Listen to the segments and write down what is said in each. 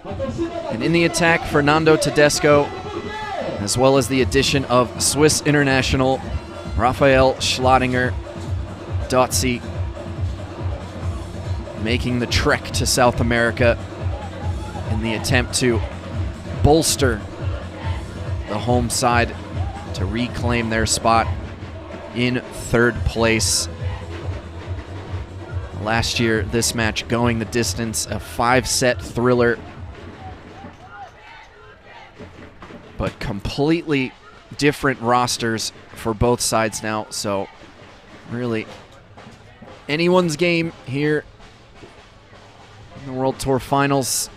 And in the attack, Fernando Tedesco, as well as the addition of Swiss international Raphael Schlottinger, Duque, making the trek to South America in the attempt to bolster the home side to reclaim their spot in third place. Last year, this match going the distance, a 5-set thriller, but completely different rosters for both sides now, so really anyone's game here in the World Tour Finals.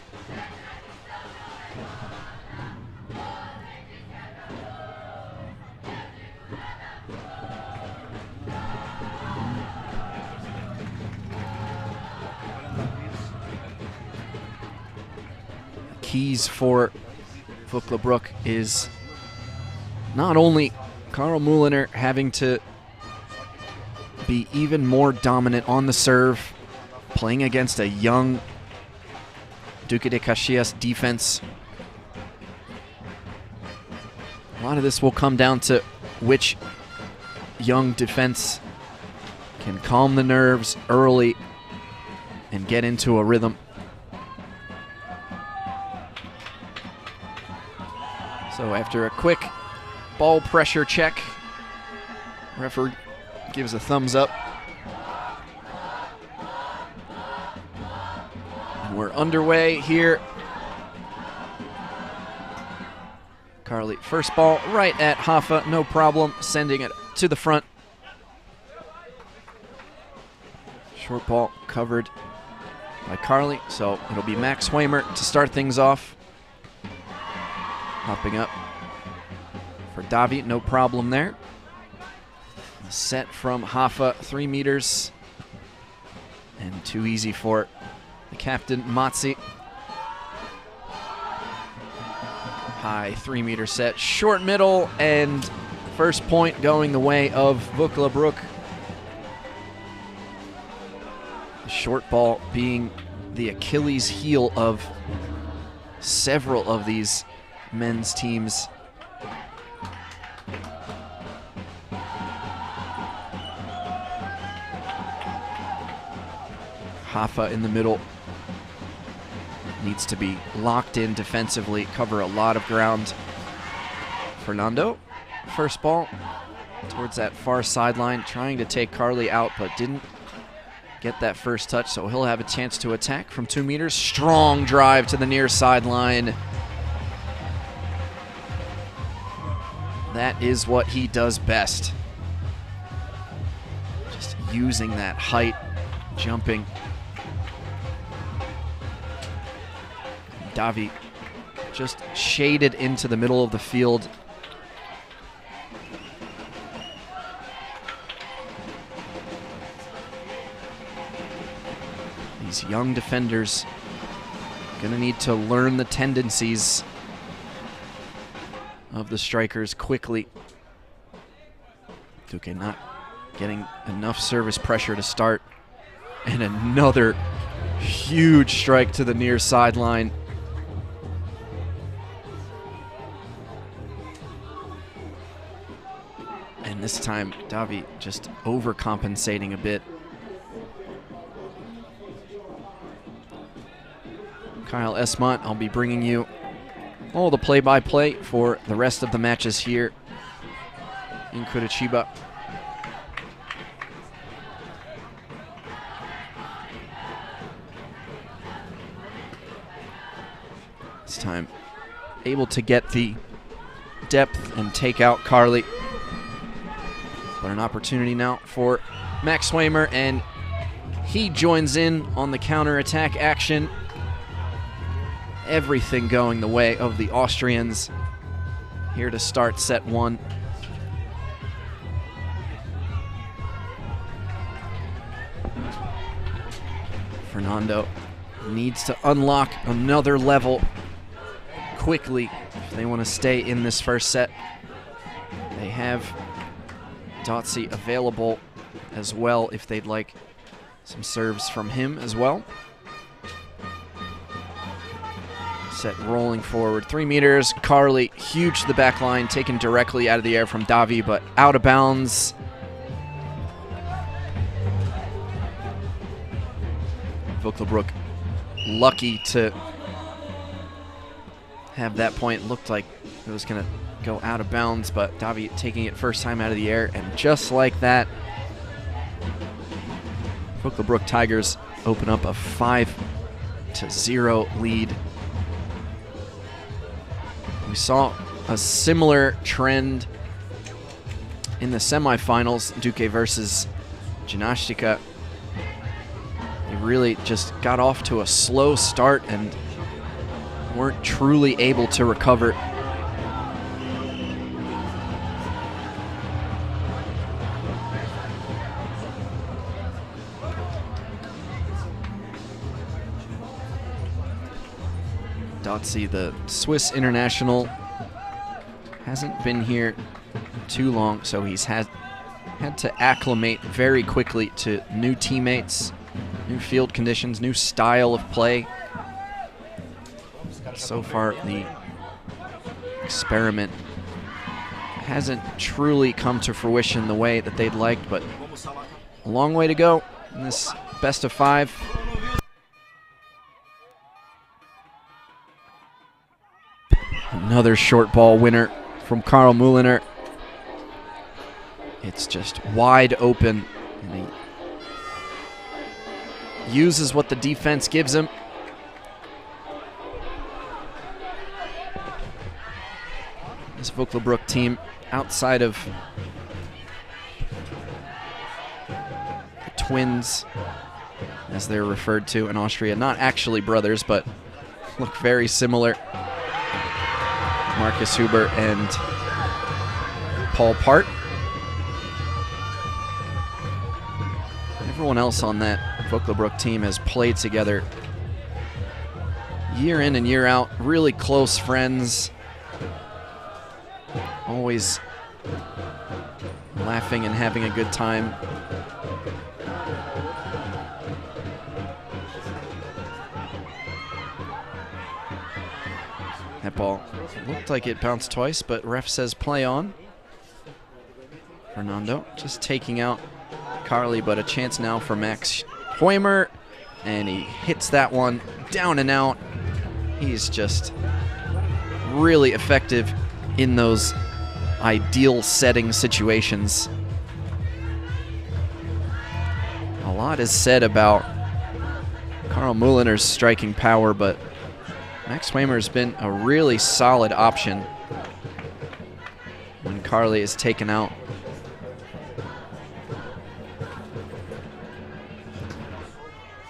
Keys for Vöcklabruck is not only Karl Mulliner having to be even more dominant on the serve, playing against a young Duque de Caxias defense. A lot of this will come down to which young defense can calm the nerves early and get into a rhythm. So after a quick ball pressure check, referee gives a thumbs up. And we're underway here. Carly, first ball right at Hoffa, no problem, sending it to the front. Short ball covered by Carly, so it'll be Max Weimer to start things off. Hopping up for Davi, no problem there. Set from Hoffa, 3 meters. And too easy for the captain, Matzi. High 3-meter set, short middle, and first point going the way of Vöcklabruck. The short ball being the Achilles heel of several of these men's teams. Hoffa in the middle needs to be locked in defensively, cover a lot of ground. Fernando, first ball towards that far sideline, trying to take Carly out, but didn't get that first touch, so he'll have a chance to attack from 2 meters. Strong drive to the near sideline. That is what he does best. Just using that height, jumping. Davi just shaded into the middle of the field. These young defenders gonna need to learn the tendencies of the strikers quickly. Duque not getting enough service pressure to start. And another huge strike to the near sideline. And this time, Davi just overcompensating a bit. Kyle Esmont, I'll be bringing you all the play-by-play for the rest of the matches here in Curitiba. This time, able to get the depth and take out Carly. But an opportunity now for Max Weimer, and he joins in on the counter-attack action. Everything going the way of the Austrians here to start set 1. Fernando needs to unlock another level quickly if they want to stay in this first set. They have Duque available as well if they'd like some serves from him as well. Set rolling forward, 3 meters. Carly, huge to the back line, taken directly out of the air from Davi, but out of bounds. Vöcklabruck lucky to have that point. Looked like it was going to go out of bounds, but Davi taking it first time out of the air, and just like that, Vöcklabruck Tigers open up a 5-0 lead. We saw a similar trend in the semifinals, Duque versus Gimnastika. They really just got off to a slow start and weren't truly able to recover. Dotzi, the Swiss international, hasn't been here too long, so he's had to acclimate very quickly to new teammates, new field conditions, new style of play. So far, the experiment hasn't truly come to fruition the way that they'd liked, but a long way to go in this best of 5. Another short ball winner from Karl Mulliner. It's just wide open, and he uses what the defense gives him. This Vöcklabruck team, outside of the twins, as they're referred to in Austria, not actually brothers, but look very similar. Marcus Huber and Paul Part. Everyone else on that Vöcklabruck team has played together year in and year out, really close friends, always laughing and having a good time. That ball looked like it bounced twice, but ref says play on. Fernando just taking out Carly, but a chance now for Max Hoimer, and he hits that one down and out. He's just really effective in those ideal setting situations. A lot is said about Karl Mulliner's striking power, but Max Hoimer has been a really solid option when Carly is taken out.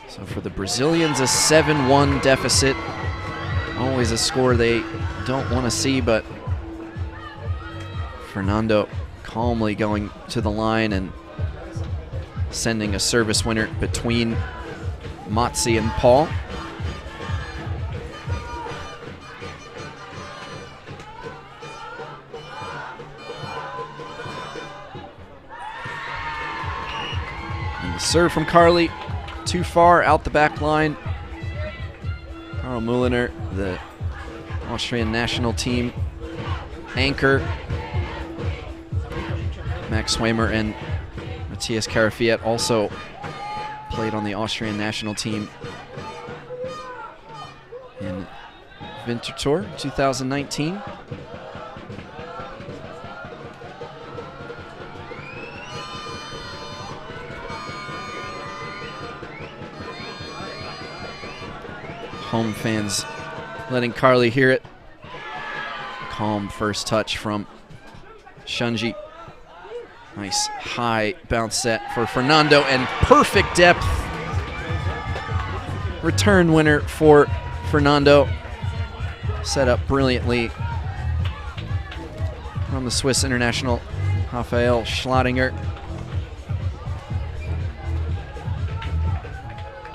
So for the Brazilians, a 7-1 deficit. Always a score they don't want to see, but Fernando calmly going to the line and sending a service winner between Matzi and Paul. And the serve from Carly, too far out the back line. Karl Mulliner, the Austrian national team anchor. Max Hoimer and Matthias Carafiet also played on the Austrian national team in Winterthur 2019. Home fans letting Carly hear it. Calm first touch from Shunji. Nice high bounce set for Fernando and perfect depth. Return winner for Fernando. Set up brilliantly from the Swiss international Raphael Schlottinger.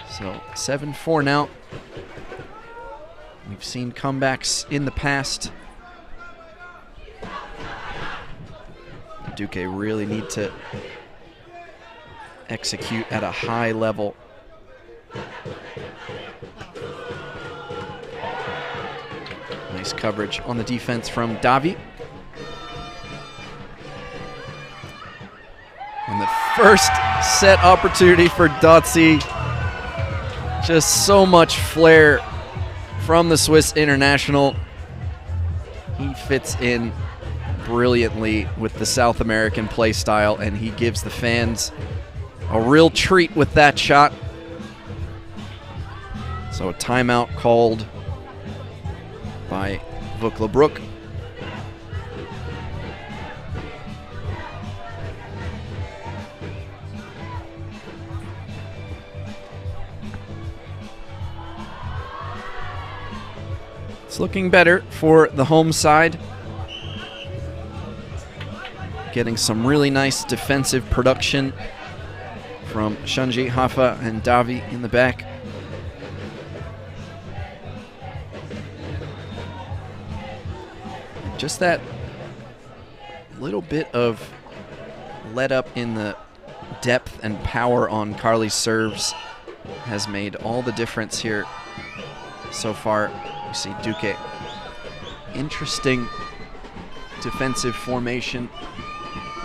So 7-4 now. We've seen comebacks in the past. Duque really need to execute at a high level. Nice coverage on the defense from Davi. And the first set opportunity for Duque. Just so much flair from the Swiss international. He fits in brilliantly with the South American play style, and he gives the fans a real treat with that shot. So a timeout called by Vöcklabruck. It's looking better for the home side. Getting some really nice defensive production from Shanji, Hafa, and Davi in the back. Just that little bit of let up in the depth and power on Carly's serves has made all the difference here so far. You see Duque. Interesting defensive formation,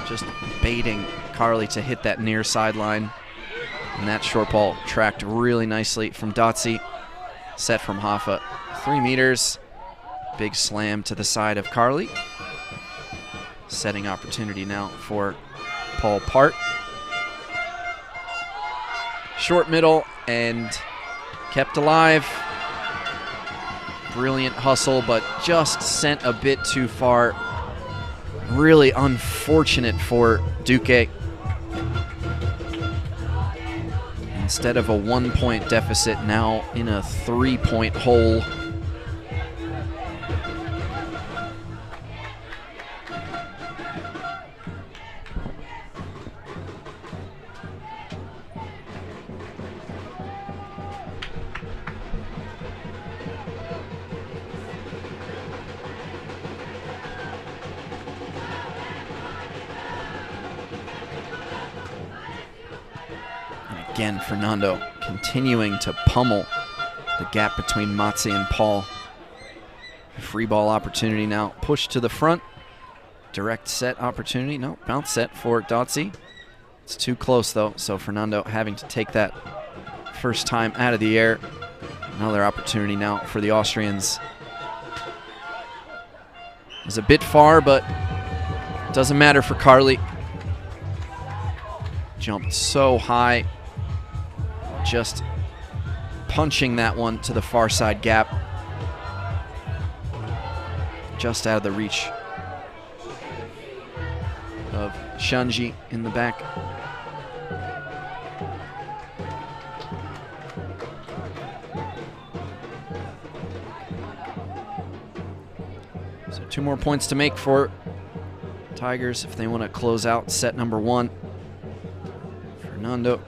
just baiting Carly to hit that near sideline. And that short ball tracked really nicely from Duque. Set from Hafa, 3 meters. Big slam to the side of Carly. Setting opportunity now for Paul Part. Short middle and kept alive. Brilliant hustle, but just sent a bit too far. Really unfortunate for Duque. Instead of a 1-point deficit, now in a 3-point hole. Again, Fernando continuing to pummel the gap between Matze and Paul. Free ball opportunity now pushed to the front. Direct set opportunity. No, bounce set for Duque. It's too close though, so Fernando having to take that first time out of the air. Another opportunity now for the Austrians. It was a bit far, but doesn't matter for Carly. Jumped so high. Just punching that one to the far side gap. Just out of the reach of Shanji in the back. So 2 more points to make for Tigers if they want to close out set number 1. Fernando.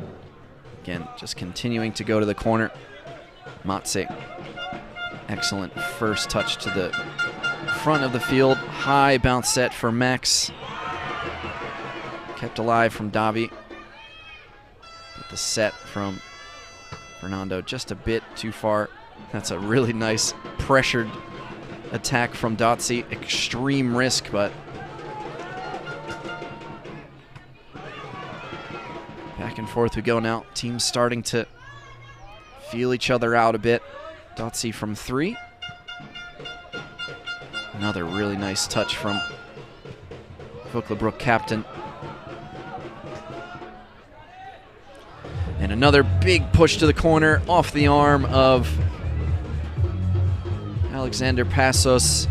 Again, just continuing to go to the corner. Matze, excellent first touch to the front of the field. High bounce set for Max. Kept alive from Davi. But the set from Fernando just a bit too far. That's a really nice pressured attack from Duque. Extreme risk, but back and forth we go now. Teams starting to feel each other out a bit. Duque from 3. Another really nice touch from Vöcklabruck captain. And another big push to the corner off the arm of Alexander Passos.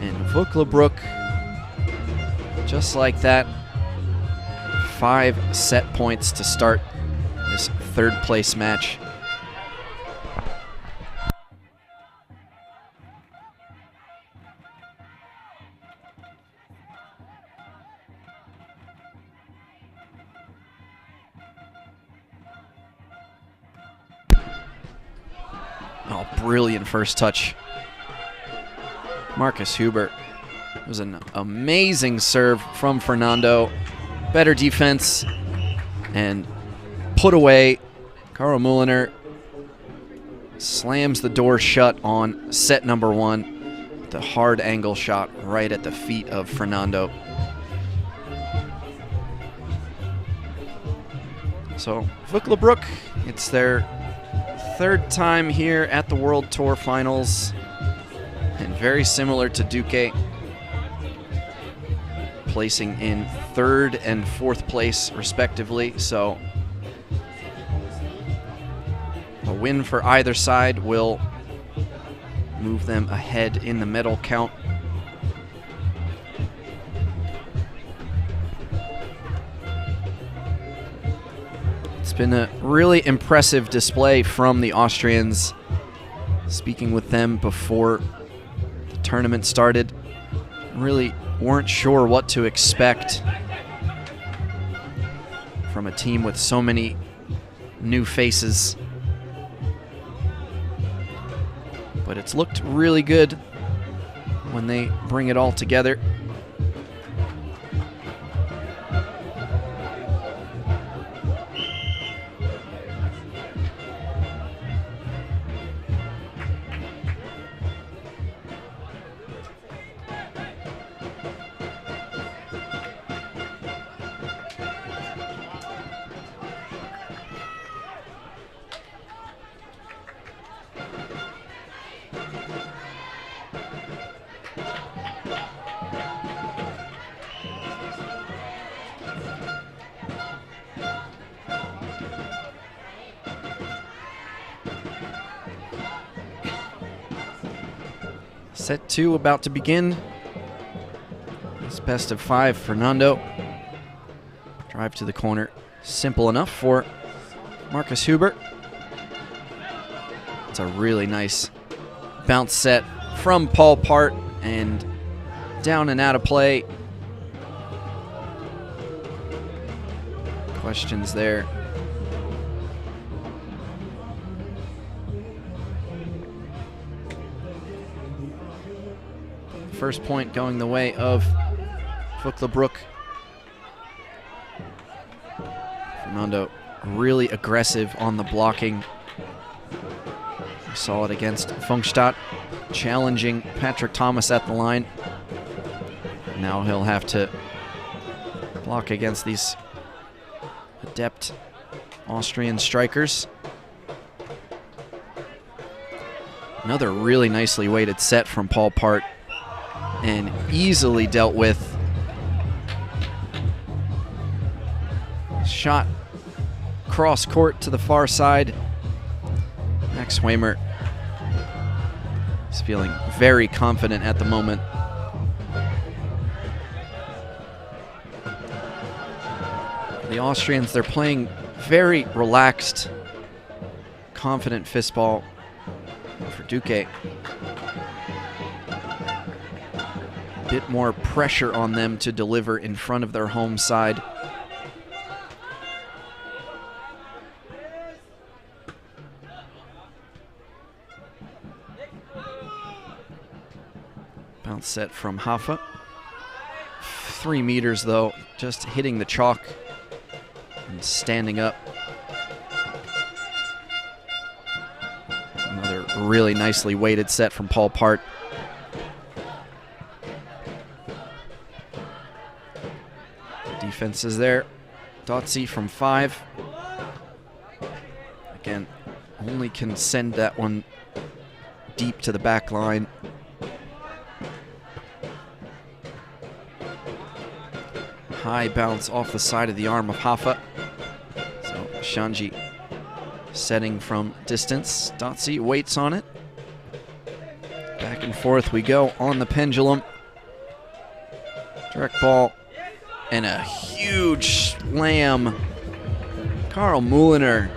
And Vöcklabruck, just like that, 5 set points to start this 3rd place match. Oh, brilliant first touch. Marcus Huber. It was an amazing serve from Fernando. Better defense and put away. Karl Mulliner slams the door shut on set number 1. The hard angle shot right at the feet of Fernando. So Vöcklabruck, it's their 3rd time here at the World Tour Finals, and very similar to Duque, placing in 3rd and 4th place respectively. So a win for either side will move them ahead in the medal count. It's been a really impressive display from the Austrians. Speaking with them before the tournament started, really weren't sure what to expect from a team with so many new faces. But it's looked really good when they bring it all together. Set 2 about to begin. It's best of 5. Fernando. Drive to the corner. Simple enough for Marcus Huber. It's a really nice bounce set from Paul Part, and down and out of play. Questions there. First point going the way of Vöcklabruck. Fernando really aggressive on the blocking. We saw it against Funkstadt, challenging Patrick Thomas at the line. Now he'll have to block against these adept Austrian strikers. Another really nicely weighted set from Paul Part, and easily dealt with. Shot cross court to the far side. Max Weimer is feeling very confident at the moment. The Austrians, they're playing very relaxed, confident fistball for Duque. Bit more pressure on them to deliver in front of their home side. Bounce set from Hafa. 3 meters though, just hitting the chalk and standing up. Another really nicely weighted set from Paul Part. Defense is there. Duque from 5. Again, only can send that one deep to the back line. High bounce off the side of the arm of Hafa. So Shanji setting from distance. Duque waits on it. Back and forth we go on the pendulum. Direct ball. And a huge slam. Karl Mulliner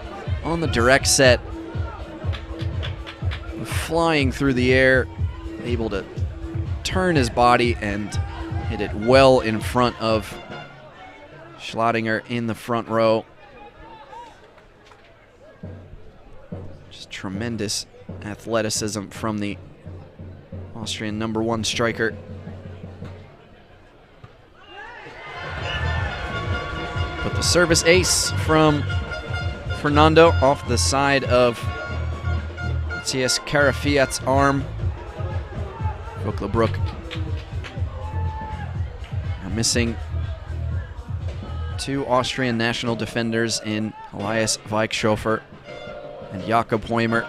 on the direct set. Flying through the air. Able to turn his body and hit it well in front of Schlottinger in the front row. Just tremendous athleticism from the Austrian #1 striker. But the service ace from Fernando off the side of Caxias Carafiat's arm. Vöcklabruck are missing two Austrian national defenders in Elias Weichshofer and Jakob Hoimer.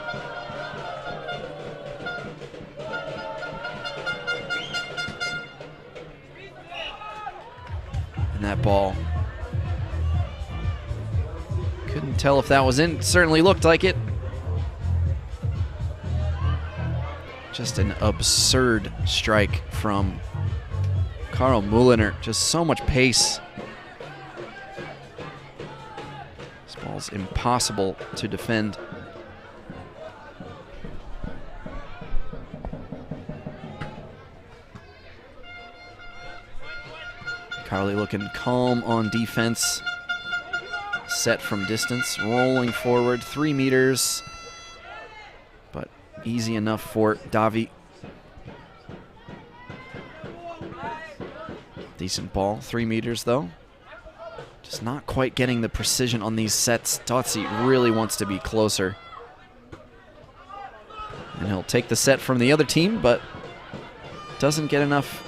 And that ball, couldn't tell if that was in. Certainly looked like it. Just an absurd strike from Karl Mulliner. Just so much pace. This ball's impossible to defend. Carly looking calm on defense. Set from distance, rolling forward 3 meters, but easy enough for Davi. Decent ball, 3 meters though. Just not quite getting the precision on these sets. Duque really wants to be closer. And he'll take the set from the other team, but doesn't get enough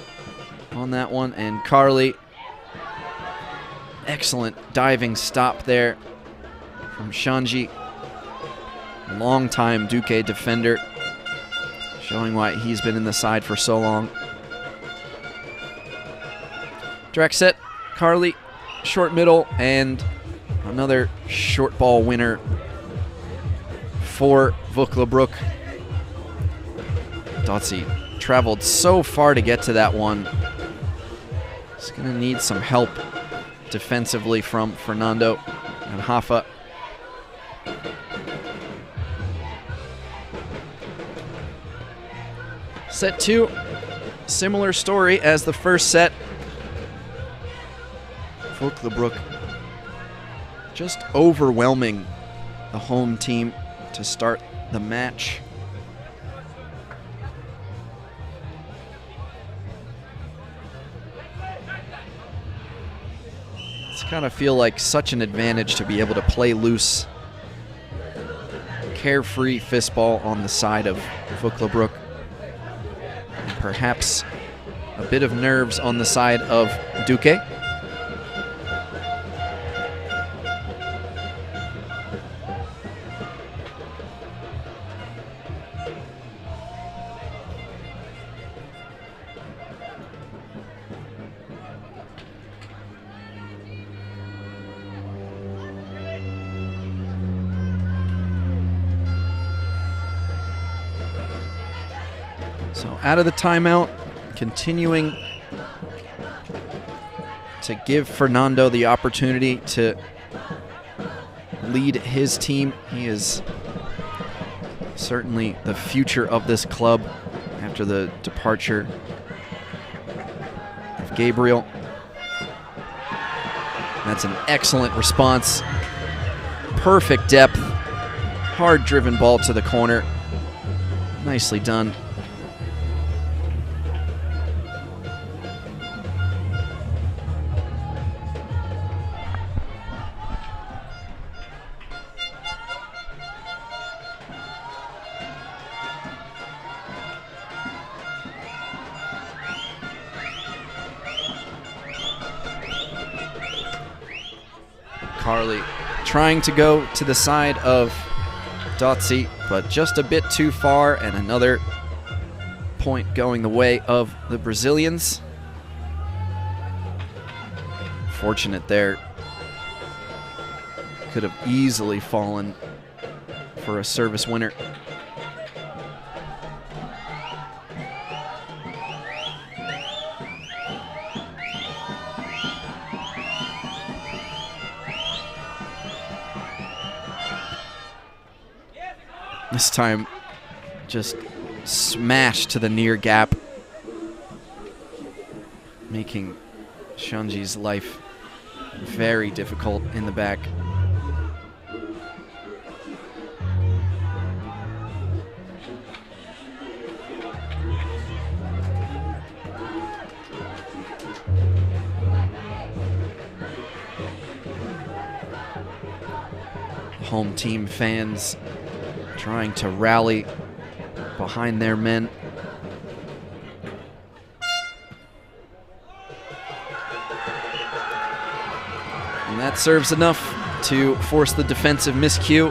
on that one. And Carly, excellent diving stop there from Shanji. Long-time Duque defender, showing why he's been in the side for so long. Direct set, Carly, short middle, and another short ball winner for Vöcklabruck. Duque traveled so far to get to that one. He's gonna need some help defensively from Fernando and Hafa. Set 2, similar story as the first set. Vöcklabruck just overwhelming the home team to start the match. Kind of feel like such an advantage to be able to play loose. Carefree fistball on the side of Vöcklabruck. And perhaps a bit of nerves on the side of Duque. So out of the timeout, continuing to give Fernando the opportunity to lead his team. He is certainly the future of this club after the departure of Gabriel. That's an excellent response. Perfect depth. Hard-driven ball to the corner. Nicely done. Carly trying to go to the side of Duque, but just a bit too far, and another point going the way of the Brazilians. Fortunate there. Could have easily fallen for a service winner. This time, just smashed to the near gap, making Shanji's life very difficult in the back. Home team fans trying to rally behind their men. And that serves enough to force the defensive miscue.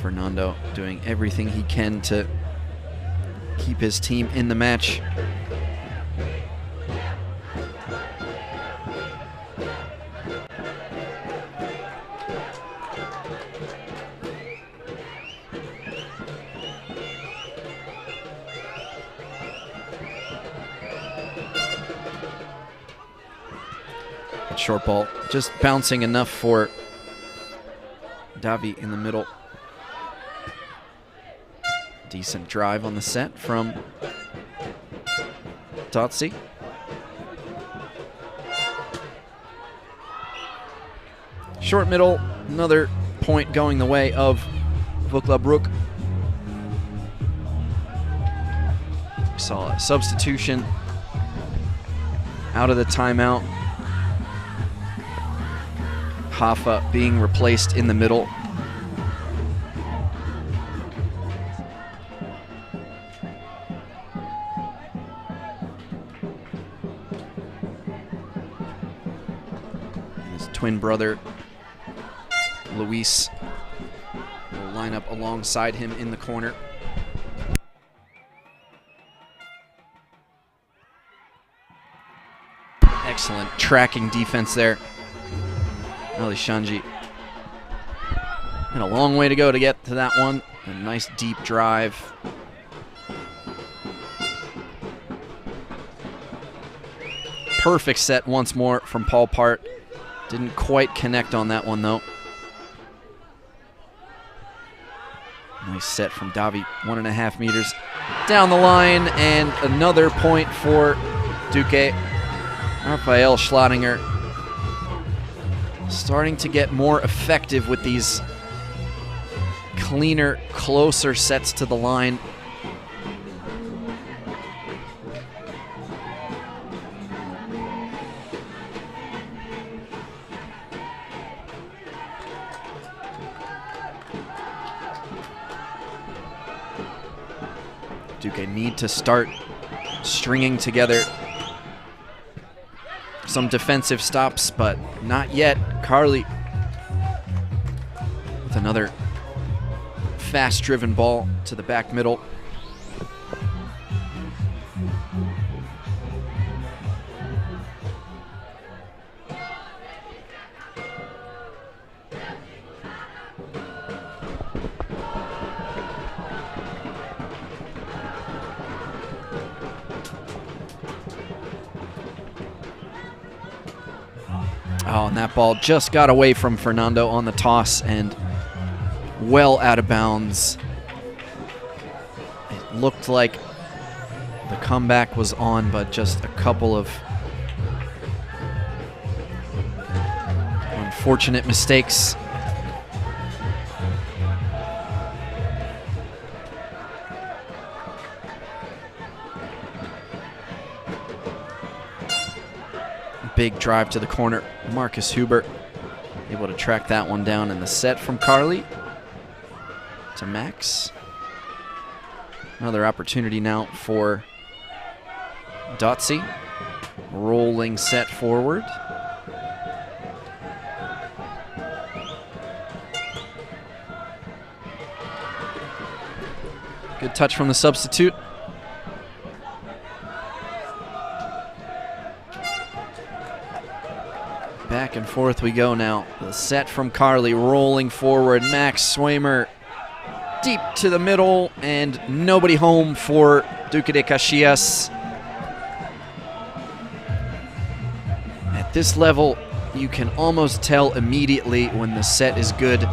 Fernando doing everything he can to keep his team in the match. Short ball, just bouncing enough for Davi in the middle. Decent drive on the set from Duque. Short middle, another point going the way of Vöcklabruck. We saw a substitution out of the timeout. Hoffa being replaced in the middle. His twin brother, Luis, will line up alongside him in the corner. Excellent tracking defense there. Ali Shanji had a long way to go to get to that one. A nice deep drive. Perfect set once more from Paul Part. Didn't quite connect on that one though. Nice set from Davi, 1.5 meters down the line, and another point for Duque. Rafael Schlottinger starting to get more effective with these cleaner, closer sets to the line. Duque need to start stringing together some defensive stops, but not yet. Carly with another fast-driven ball to the back middle. Oh, and that ball just got away from Fernando on the toss and well out of bounds. It looked like the comeback was on, but just a couple of unfortunate mistakes. Big drive to the corner. Marcus Huber able to track that one down in the set from Carly to Max. Another opportunity now for Duque. Rolling set forward. Good touch from the substitute. Back and forth we go now. The set from Carly rolling forward. Max Swamer deep to the middle and nobody home for Duque de Caxias. At this level, you can almost tell immediately when the set is good. The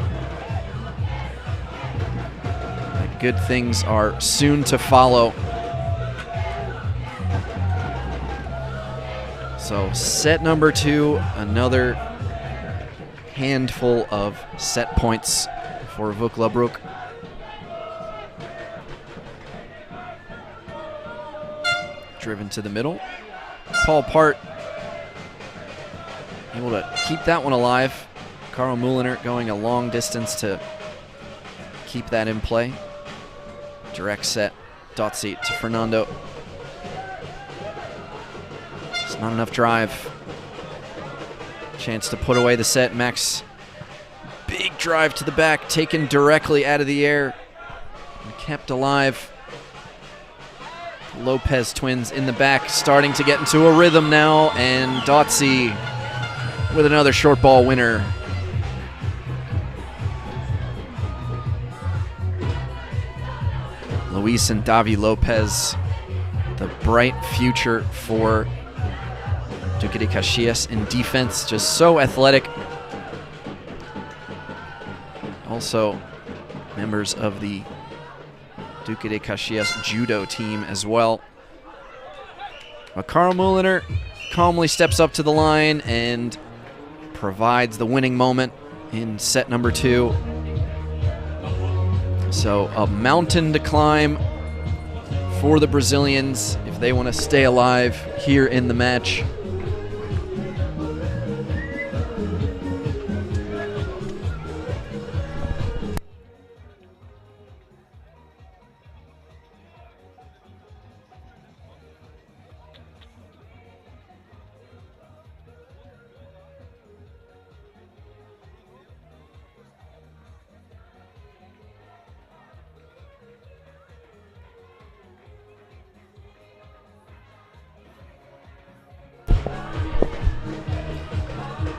good things are soon to follow. So set number 2, another handful of set points for Vöcklabruck. Driven to the middle. Paul Part able to keep that one alive. Carl Mulliner going a long distance to keep that in play. Direct set, Duque to Fernando. It's not enough drive. Chance to put away the set. Max, big drive to the back, taken directly out of the air and kept alive. Lopez twins in the back, starting to get into a rhythm now, and Duque with another short ball winner. Luis and Davi Lopez, the bright future for Duque de Caxias in defense, just so athletic. Also members of the Duque de Caxias judo team as well. But Carl Mulliner calmly steps up to the line and provides the winning moment in set number 2. So a mountain to climb for the Brazilians if they want to stay alive here in the match.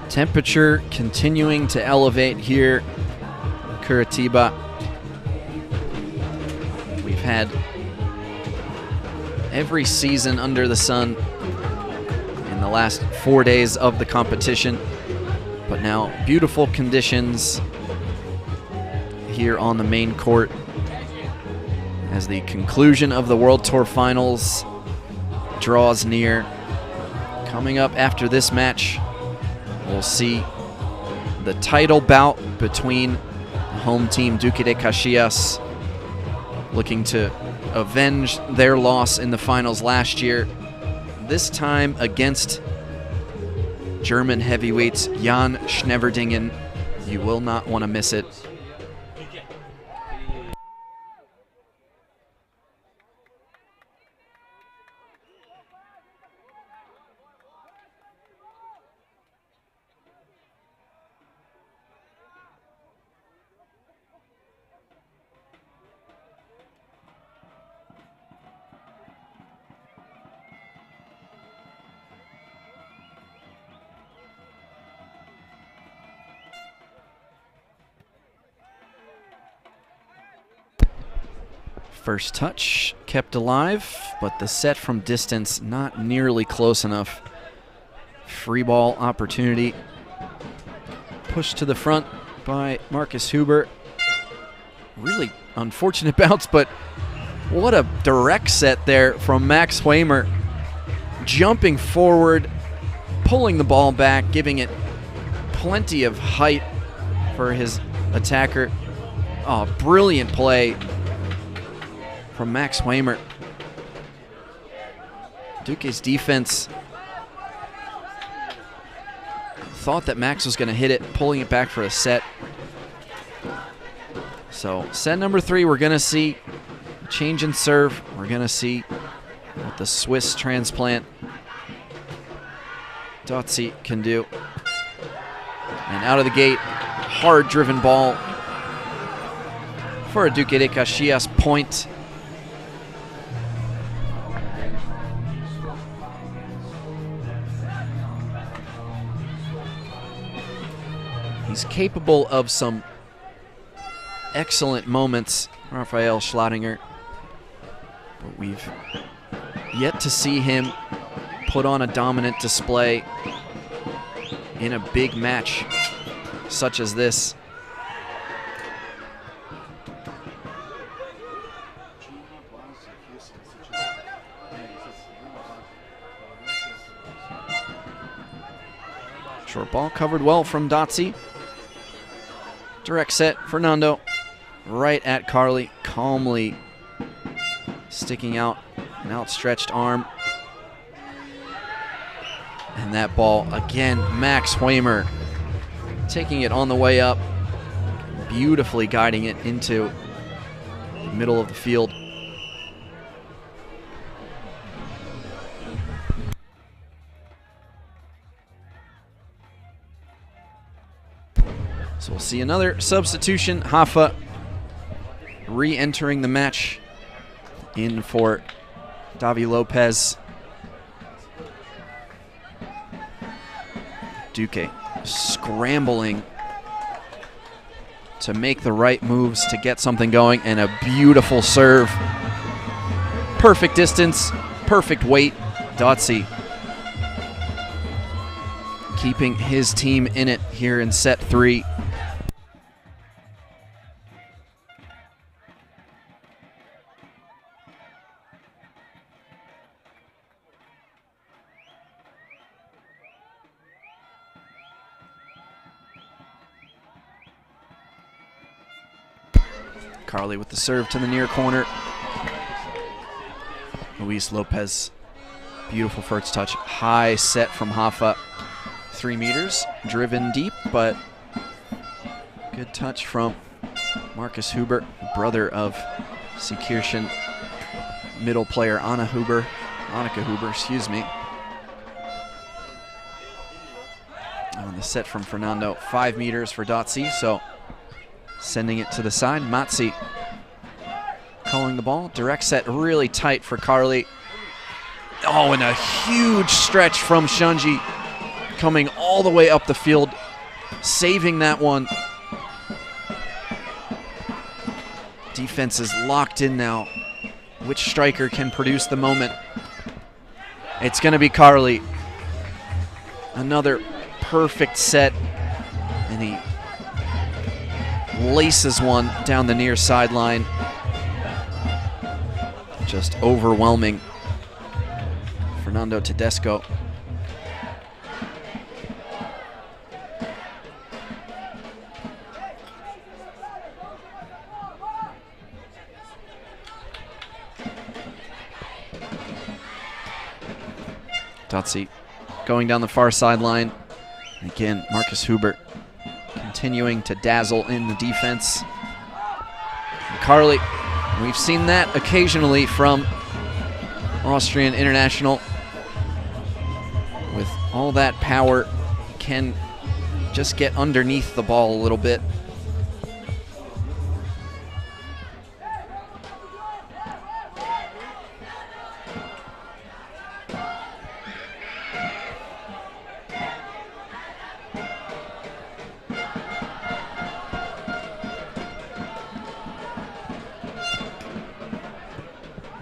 Temperature continuing to elevate here in Curitiba. We've had every season under the sun in the last 4 days of the competition, but now beautiful conditions here on the main court as the conclusion of the World Tour Finals draws near. Coming up after this match, we'll see the title bout between the home team Duque de Caxias, looking to avenge their loss in the finals last year, this time against German heavyweights Jan Schneverdingen. You will not want to miss it. First touch kept alive, but the set from distance not nearly close enough. Free ball opportunity. Pushed to the front by Marcus Huber. Really unfortunate bounce, but what a direct set there from Max Weimer. Jumping forward, pulling the ball back, giving it plenty of height for his attacker. Oh, brilliant play from Max Weimer. Duque's defense thought that Max was going to hit it, pulling it back for a set. So set number 3, we're going to see a change in serve. We're going to see what the Swiss transplant Duque can do. And out of the gate, hard driven ball for a Duque de Caxias point. He's capable of some excellent moments, Raphael Schlottinger, but we've yet to see him put on a dominant display in a big match such as this. Short ball covered well from Duque. Direct set, Fernando, right at Carly, calmly sticking out an outstretched arm. And that ball, again, Max Hwamer taking it on the way up, beautifully guiding it into the middle of the field. So we'll see another substitution. Hafa re-entering the match in for Davi Lopez. Duque scrambling to make the right moves to get something going, and a beautiful serve. Perfect distance, perfect weight. Dotze keeping his team in it here in set 3. Carly with the serve to the near corner. Luis Lopez, beautiful first touch. High set from Hafa. 3 meters, driven deep, but good touch from Marcus Huber, brother of Seekirchen middle player Annika Huber, excuse me. On the set from Fernando, 5 meters for Dotze, so sending it to the side. Matzi calling the ball. Direct set really tight for Carly. Oh, and a huge stretch from Shanji coming all the way up the field, saving that one. Defense is locked in now. Which striker can produce the moment? It's going to be Carly. Another perfect set, and he laces one down the near sideline. Just overwhelming. Fernando Tedesco. Dotze going down the far sideline. Again, Marcus Huber continuing to dazzle in the defense. And Carly, we've seen that occasionally from Austrian international. With all that power, can just get underneath the ball a little bit.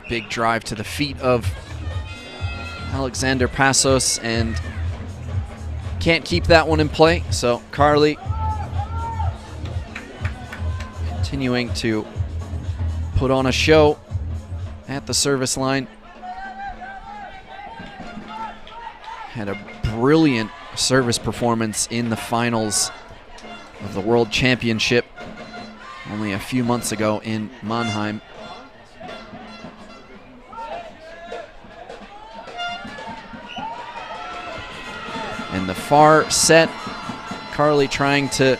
Big drive to the feet of Alexander Passos, and can't keep that one in play. So Carly continuing to put on a show at the service line. Had a brilliant service performance in the finals of the World Championship only a few months ago in Mannheim. And the far set, Carly trying to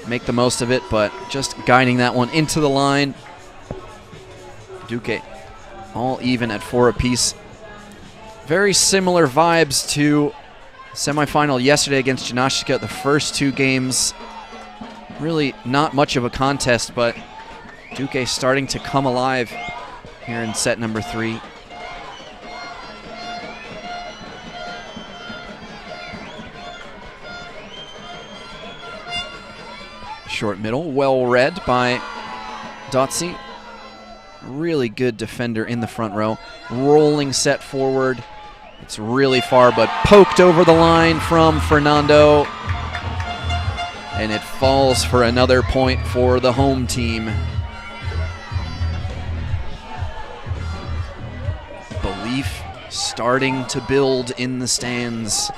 make the most of it, but just guiding that one into the line. Duque all even at 4 apiece. Very similar vibes to semifinal yesterday against Janashika. The first 2 games, really not much of a contest, but Duque starting to come alive here in set number 3. Short middle, well read by Dotze. Really good defender in the front row. Rolling set forward. It's really far, but poked over the line from Fernando. And it falls for another point for the home team. Belief starting to build in the stands.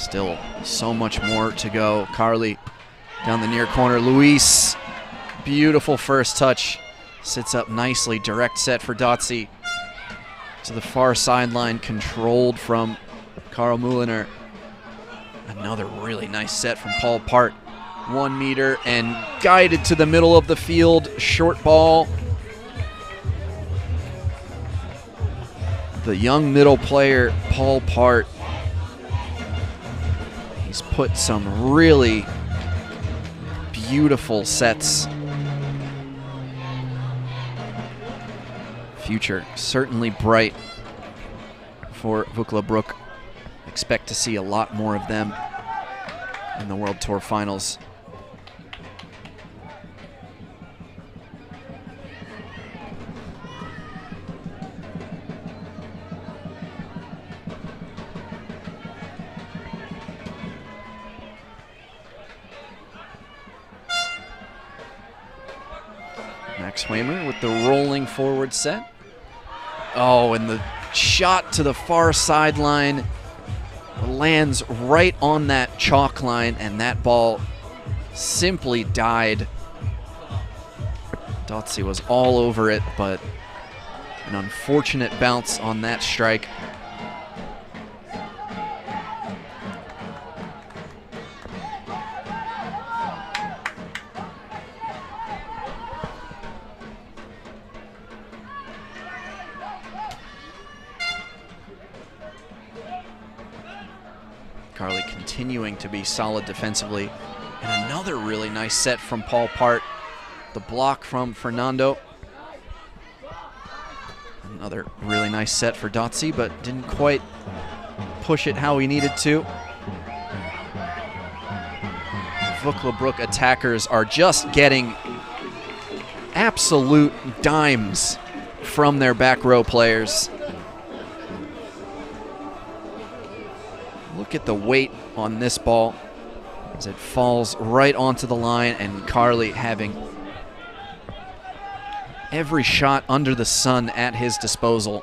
Still so much more to go. Carly down the near corner. Luis, beautiful first touch. Sits up nicely. Direct set for Duque. To the far sideline, controlled from Carl Mulliner. Another really nice set from Paul Part. 1 meter and guided to the middle of the field. Short ball. The young middle player, Paul Part. He's put some really beautiful sets. Future certainly bright for Vöcklabruck. Expect to see a lot more of them in the World Tour Finals. Max Weimer with the rolling forward set. Oh, and the shot to the far sideline lands right on that chalk line, and that ball simply died. Duque was all over it, but an unfortunate bounce on that strike. Carly continuing to be solid defensively. And another really nice set from Paul Part. The block from Fernando. Another really nice set for Duque, but didn't quite push it how he needed to. Vöcklabruck attackers are just getting absolute dimes from their back row players. Look at the weight on this ball as it falls right onto the line, and Carly having every shot under the sun at his disposal.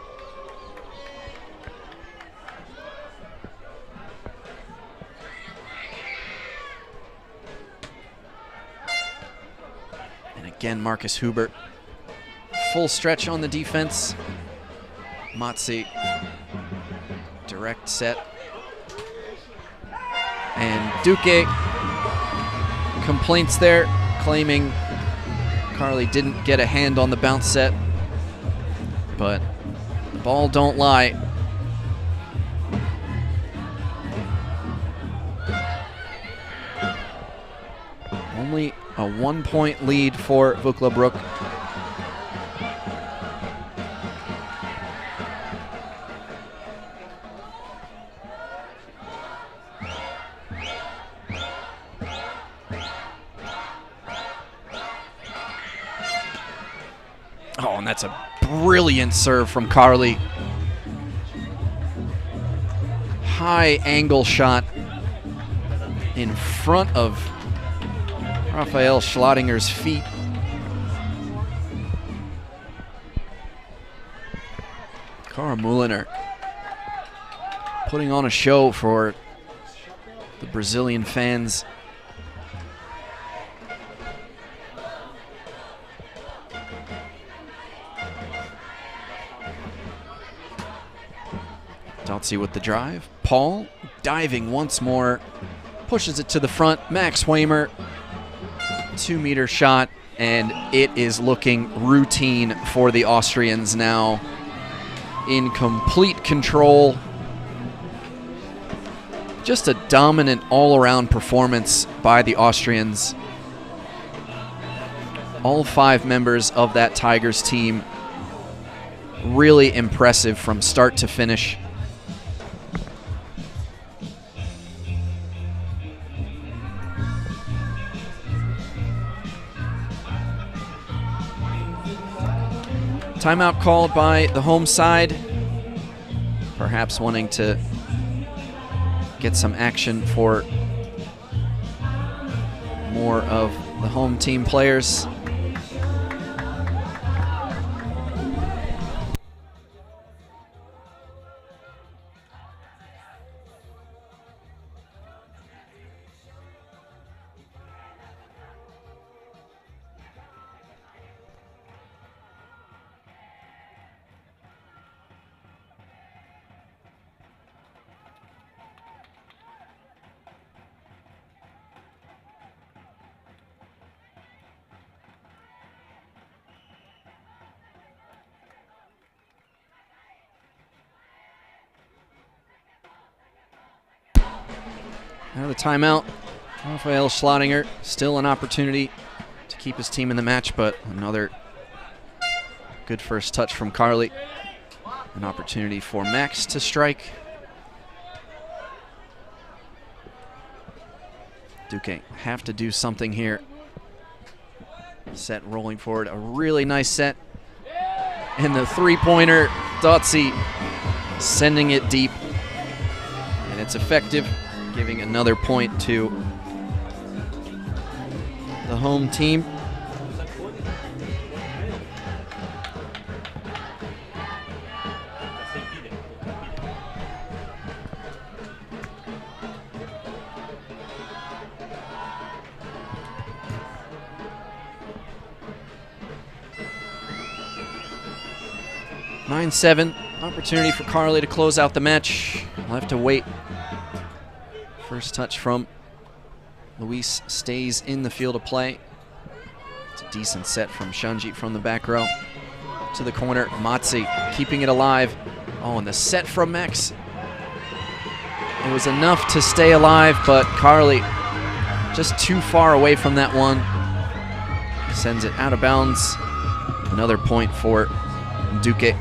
And again, Marcus Hubert. Full stretch on the defense. Matzi, direct set. And Duque, complaints there, claiming Carly didn't get a hand on the bounce set. But the ball don't lie. Only a 1-point lead for Vöcklabruck. Oh, and that's a brilliant serve from Carly. High angle shot in front of Raphael Schlottinger's feet. Carl Mulliner putting on a show for the Brazilian fans. Duque with the drive. Paul diving once more, pushes it to the front. Max Weimer, 2-meter shot, and it is looking routine for the Austrians now. In complete control. Just a dominant all-around performance by the Austrians. All 5 members of that Tigers team really impressive from start to finish. Timeout called by the home side, perhaps wanting to get some action for more of the home team players. Out of the timeout, Rafael Schlottinger, still an opportunity to keep his team in the match, but another good first touch from Carly. An opportunity for Max to strike. Duque have to do something here. Set rolling forward, a really nice set. And the three-pointer, Dotze sending it deep. And it's effective, giving another point to the home team. Nine-7, opportunity for Carly to close out the match. I'll have to wait. First touch from Luis stays in the field of play. It's a decent set from Shunji from the back row. To the corner, Matze keeping it alive. Oh, and the set from Max. It was enough to stay alive, but Carly just too far away from that one. Sends it out of bounds. Another point for Duque.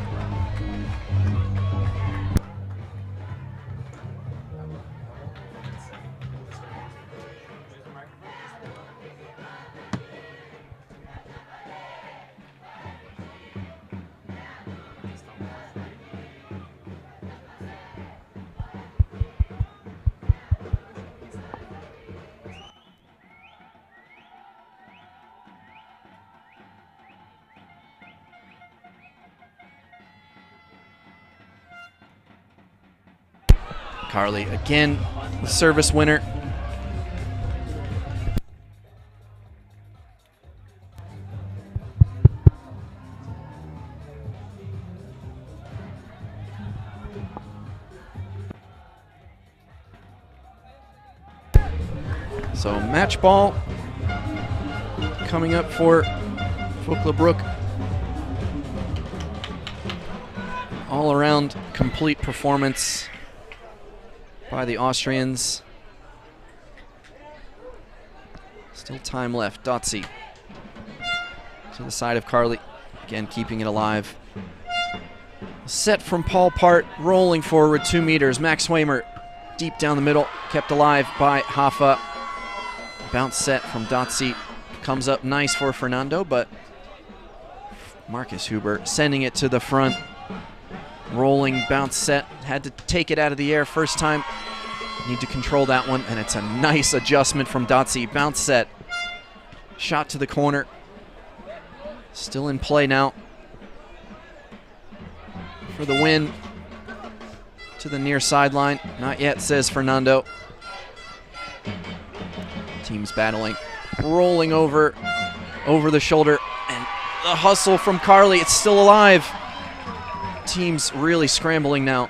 Carly again, the service winner. So match ball coming up for Vöcklabruck. All around complete performance by the Austrians. Still time left. Dotze to the side of Carly. Again, keeping it alive. Set from Paul Part, rolling forward 2 meters. Max Weimer deep down the middle, kept alive by Hafa. Bounce set from Dotze. Comes up nice for Fernando, but Marcus Huber sending it to the front. Rolling bounce set, had to take it out of the air first time. Need to control that one, and it's a nice adjustment from Dotze. Bounce set, shot to the corner. Still in play now for the win. To the near sideline, not yet, says Fernando. Team's battling, rolling over the shoulder, and the hustle from Carly, it's still alive. Team's really scrambling now.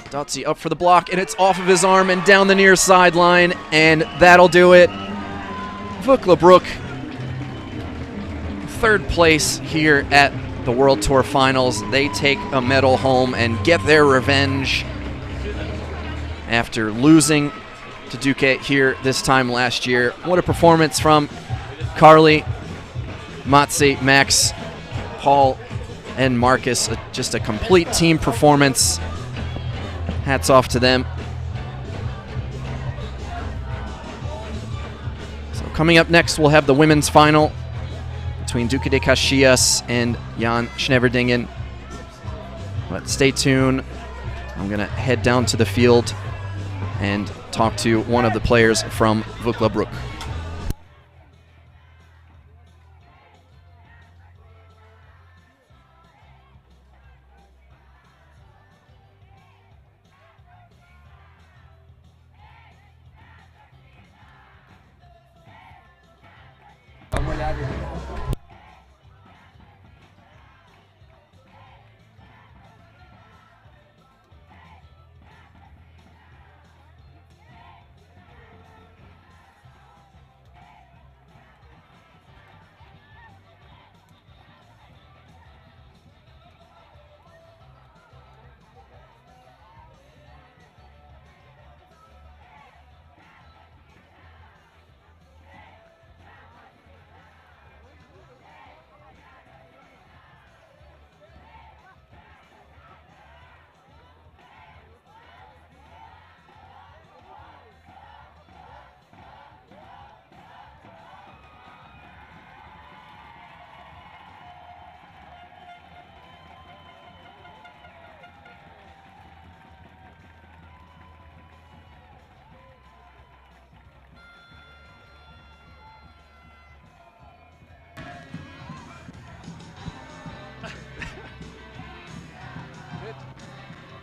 Dotze up for the block, and it's off of his arm and down the near sideline, and that'll do it. Vöcklabruck, third place here at the World Tour Finals. They take a medal home and get their revenge after losing to Duque here this time last year. What a performance from Carly, Matze, Max, Paul, and Marcus. Just a complete team performance. Hats off to them. So coming up next, we'll have the women's final between Duque de Caxias and Jan Schneverdingen. But stay tuned. I'm going to head down to the field and talk to one of the players from Vöcklabruck.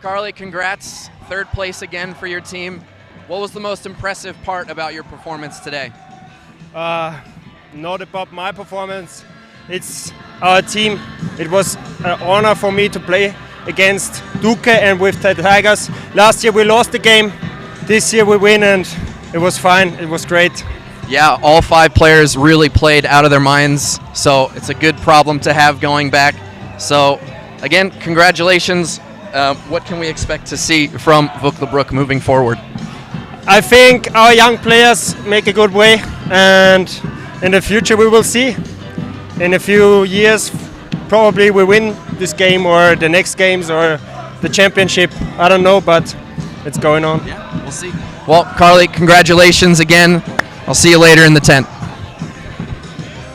Carly, congrats. 3rd place again for your team. What was the most impressive part about your performance today? Not about my performance. It's our team. It was an honor for me to play against Duque and with the Tigers. Last year we lost the game. This year we win, and it was fine. It was great. Yeah, all 5 players really played out of their minds, so it's a good problem to have going back. So, again, congratulations. What can we expect to see from Vöcklabruck moving forward? I think our young players make a good way, and in the future we will see. In a few years, probably we win this game or the next games or the championship. I don't know, but it's going on. Yeah, we'll see. Well, Carly, congratulations again. I'll see you later in the tent.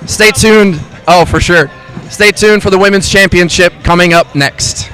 Stay tuned. Oh, for sure. Stay tuned for the Women's Championship coming up next.